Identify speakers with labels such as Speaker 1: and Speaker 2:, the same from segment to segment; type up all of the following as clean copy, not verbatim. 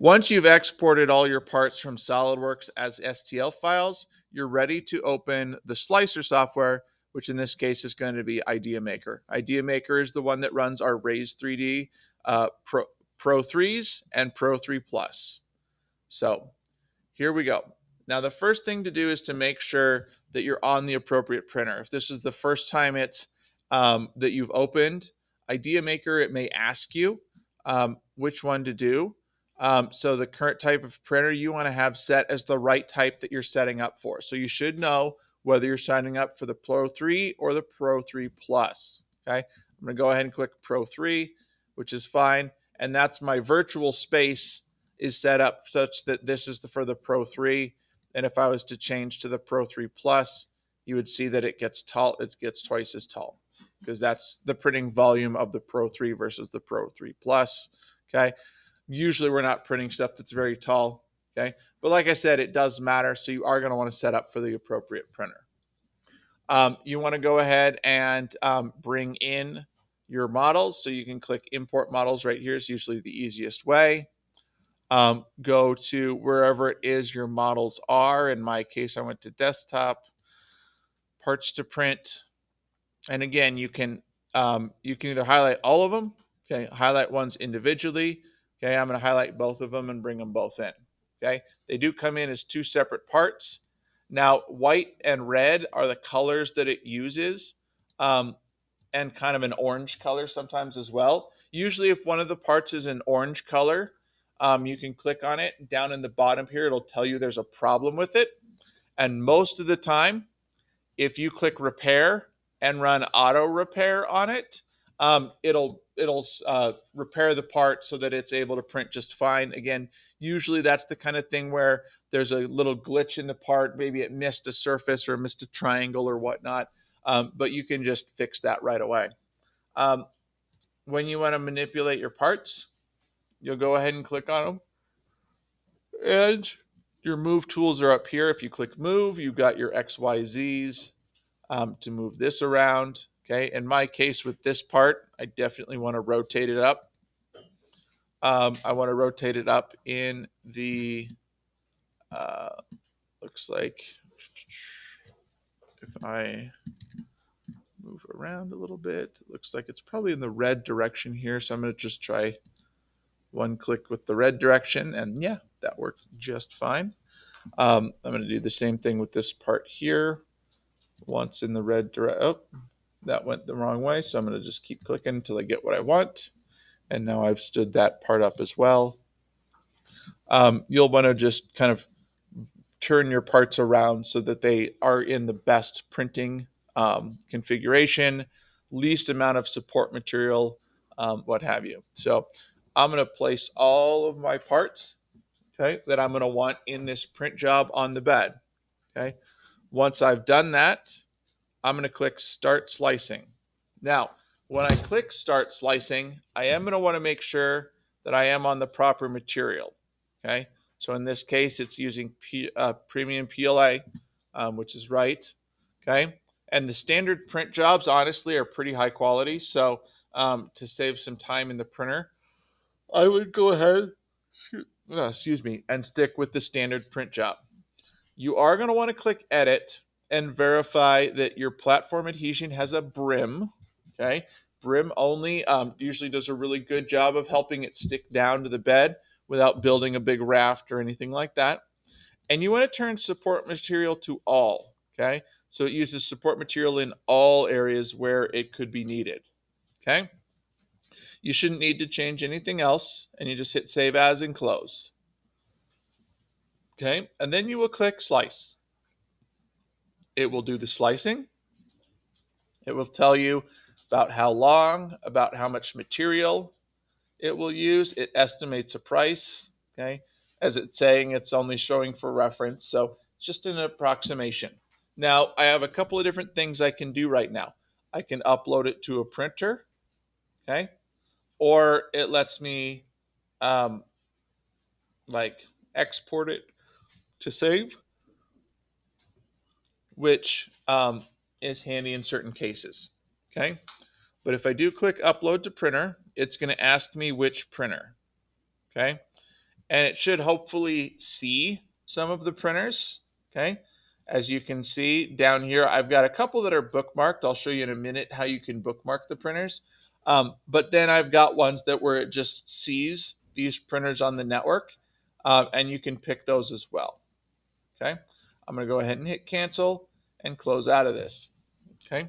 Speaker 1: Once you've exported all your parts from SolidWorks as STL files, you're ready to open the slicer software, which in this case is going to be IdeaMaker. IdeaMaker is the one that runs our Raise 3D Pro 3s and Pro 3 Plus. So here we go. Now the first thing to do is to make sure that you're on the appropriate printer. If this is the first time it's that you've opened IdeaMaker, it may ask you which one to do. So the current type of printer you want to have set as the right type that you're setting up for. So you should know whether you're signing up for the Pro 3 or the Pro 3 Plus. Okay, I'm going to go ahead and click Pro 3, which is fine. And that's my virtual space is set up such that this is for the Pro 3. And if I was to change to the Pro 3 Plus, you would see that it gets tall. It gets twice as tall because that's the printing volume of the Pro 3 versus the Pro 3 Plus. Okay. Usually we're not printing stuff that's very tall. Okay. But like I said, it does matter. So you are going to want to set up for the appropriate printer. You want to go ahead and bring in your models. So you can click import models right here. Is usually the easiest way. Go to wherever it is your models are. In my case, I went to desktop, parts to print. And again, you can either highlight all of them, okay, highlight ones individually. Okay, I'm going to highlight both of them and bring them both in. Okay, they do come in as two separate parts. Now, white and red are the colors that it uses, and kind of an orange color sometimes as well. Usually, if one of the parts is an orange color, you can click on it. Down in the bottom here, it'll tell you there's a problem with it. And most of the time, if you click repair and run auto repair on it, it'll repair the part so that it's able to print just fine. Again, usually that's the kind of thing where there's a little glitch in the part. Maybe it missed a surface or missed a triangle or whatnot. But you can just fix that right away. When you want to manipulate your parts, you'll go ahead and click on them. And your move tools are up here. If you click move, you've got your X, Y, Zs to move this around. Okay, in my case with this part, I definitely want to rotate it up. I want to rotate it up in the, looks like, if I move around a little bit, it looks like it's probably in the red direction here. So I'm going to just try one click with the red direction, and yeah, that works just fine. I'm going to do the same thing with this part here. Once in the red direction, oh, that went the wrong way. So I'm going to just keep clicking until I get what I want. And now I've stood that part up as well. You'll want to just kind of turn your parts around so that they are in the best printing configuration, least amount of support material, what have you. So I'm going to place all of my parts, okay, that I'm going to want in this print job on the bed. Okay. Once I've done that, I'm going to click Start Slicing. Now, when I click Start Slicing, I am going to want to make sure that I am on the proper material. Okay. So in this case, it's using premium PLA, which is right. Okay. And the standard print jobs, honestly, are pretty high quality. So to save some time in the printer, I would go ahead, and stick with the standard print job. You are going to want to click Edit and verify that your platform adhesion has a brim. Okay. Brim only usually does a really good job of helping it stick down to the bed without building a big raft or anything like that. And you want to turn support material to all. Okay. So it uses support material in all areas where it could be needed. Okay. You shouldn't need to change anything else, and you just hit Save As and Close. Okay. And then you will click Slice. It will do the slicing. It will tell you about how long, about how much material it will use. It estimates a price, okay? As it's saying, it's only showing for reference, so it's just an approximation. Now, I have a couple of different things I can do right now. I can upload it to a printer, okay? Or it lets me like export it to save, which is handy in certain cases, okay? But if I do click upload to printer, it's going to ask me which printer, okay? and it should hopefully see some of the printers, okay? As you can see down here, I've got a couple that are bookmarked. I'll show you in a minute how you can bookmark the printers. But then I've got ones that where it just sees these printers on the network, and you can pick those as well, okay? I'm gonna go ahead and hit cancel and close out of this, okay?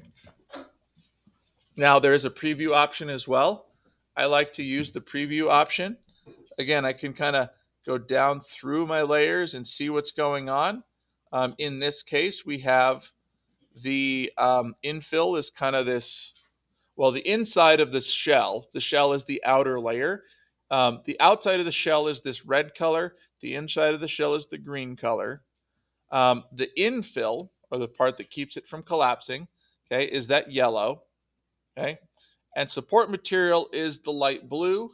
Speaker 1: Now there is a preview option as well. I like to use the preview option. Again, I can kind of go down through my layers and see what's going on. In this case, we have the infill is kind of this, well, the inside of the shell is the outer layer. The outside of the shell is this red color. The inside of the shell is the green color. The infill, or the part that keeps it from collapsing, okay, is that yellow, okay? And support material is the light blue,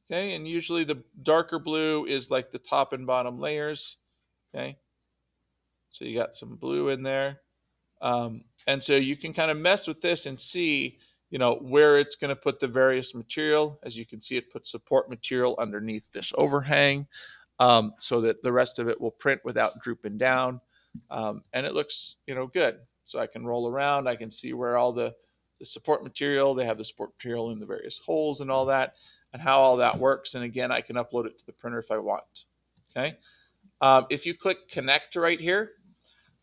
Speaker 1: okay? And usually the darker blue is like the top and bottom layers, okay? So you got some blue in there. And so you can kind of mess with this and see, you know, where it's going to put the various material. As you can see, it puts support material underneath this overhang, so that the rest of it will print without drooping down. And it looks, you know, good. So I can roll around. I can see where all the support material, they have the support material in the various holes and all that, and how all that works. And again, I can upload it to the printer if I want. Okay. If you click connect right here,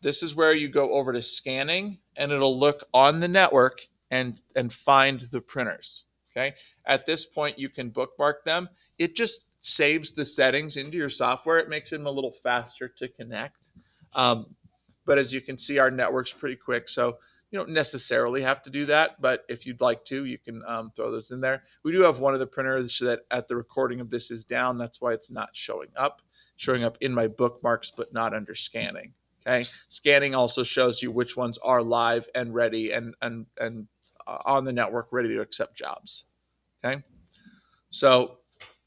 Speaker 1: this is where you go over to scanning, and it'll look on the network and find the printers. Okay. At this point, you can bookmark them. It just saves the settings into your software. It makes them a little faster to connect. But as you can see, our network's pretty quick, so you don't necessarily have to do that. But if you'd like to, you can throw those in there. We do have one of the printers that at the recording of this is down. That's why it's not showing up in my bookmarks, but not under scanning. Okay, scanning also shows you which ones are live and ready and on the network, ready to accept jobs. Okay, so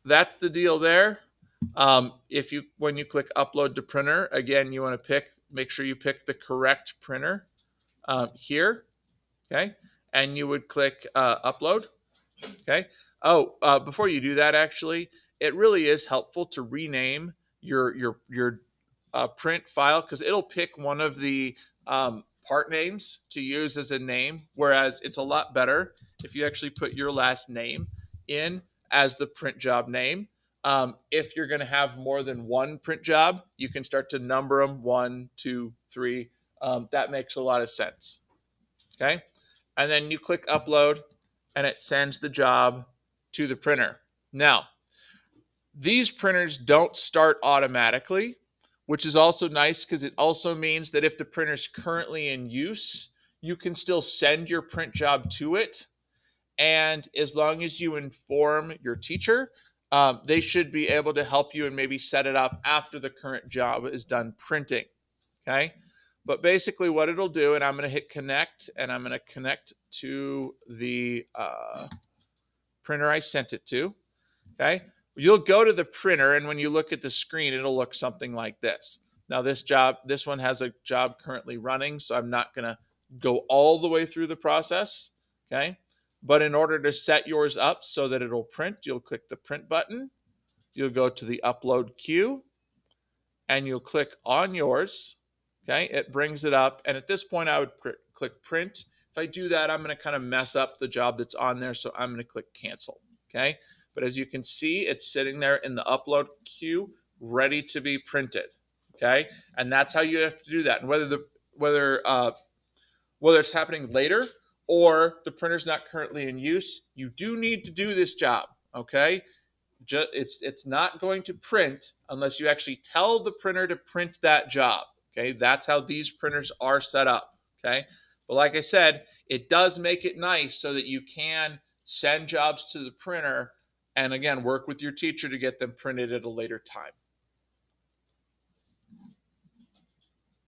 Speaker 1: that's the deal there. When you click upload to printer, again, you want to make sure you pick the correct printer here. Okay, and you would click upload. Okay. Oh, before you do that, actually, it really is helpful to rename your print file, because it'll pick one of the part names to use as a name, whereas it's a lot better if you actually put your last name in as the print job name. If you're going to have more than one print job, you can start to number them 1, 2, 3. That makes a lot of sense. Okay. And then you click upload, and it sends the job to the printer. Now, these printers don't start automatically, which is also nice because it also means that if the printer's currently in use, you can still send your print job to it. And as long as you inform your teacher, they should be able to help you and maybe set it up after the current job is done printing. Okay. But basically what it'll do, and I'm going to hit connect, and I'm going to connect to the printer I sent it to. Okay. You'll go to the printer, and when you look at the screen, it'll look something like this. Now this one has a job currently running, so I'm not going to go all the way through the process. Okay. But in order to set yours up so that it'll print, you'll click the print button. You'll go to the upload queue, and you'll click on yours. Okay, it brings it up, and at this point I would click print. If I do that, I'm going to kind of mess up the job that's on there, so I'm going to click cancel. Okay, but as you can see, it's sitting there in the upload queue, ready to be printed. Okay, and that's how you have to do that. And whether it's happening later or the printer's not currently in use, you do need to do this job. Okay. It's not going to print unless you actually tell the printer to print that job. Okay, that's how these printers are set up. Okay, but like I said, it does make it nice so that you can send jobs to the printer and again work with your teacher to get them printed at a later time.